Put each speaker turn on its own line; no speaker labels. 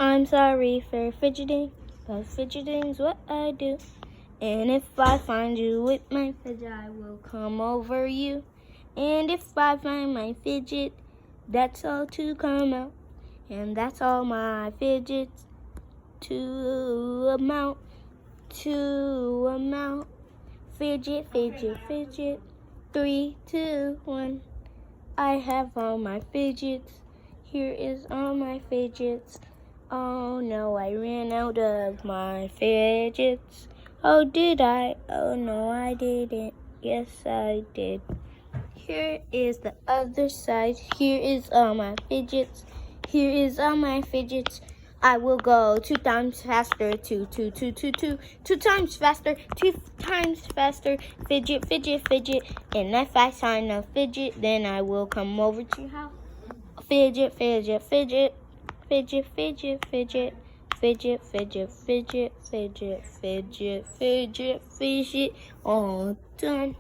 I'm sorry for fidgeting, but fidgeting's what I do. And if I find you with my fidget, I will come over you. And if I find my fidget, that's all to come out. And that's all my fidgets to amount. Fidget, fidget, fidget. 3, 2, 1. I have all my fidgets. Here is all my fidgets. Oh no, I ran out of my fidgets. Oh, did I? Oh no, I didn't. Yes, I did. Here is the other side. Here is all my fidgets. Here is all my fidgets. I will go 2 times faster. 2, 2, 2, 2, 2. 2 times faster. 2 times faster. Fidget, fidget, fidget. And if I find a fidget, then I will come over to your house. Fidget, fidget, fidget. Fidget, fidget, fidget. Fidget, fidget, fidget, fidget, fidget, fidget, fidget. All done.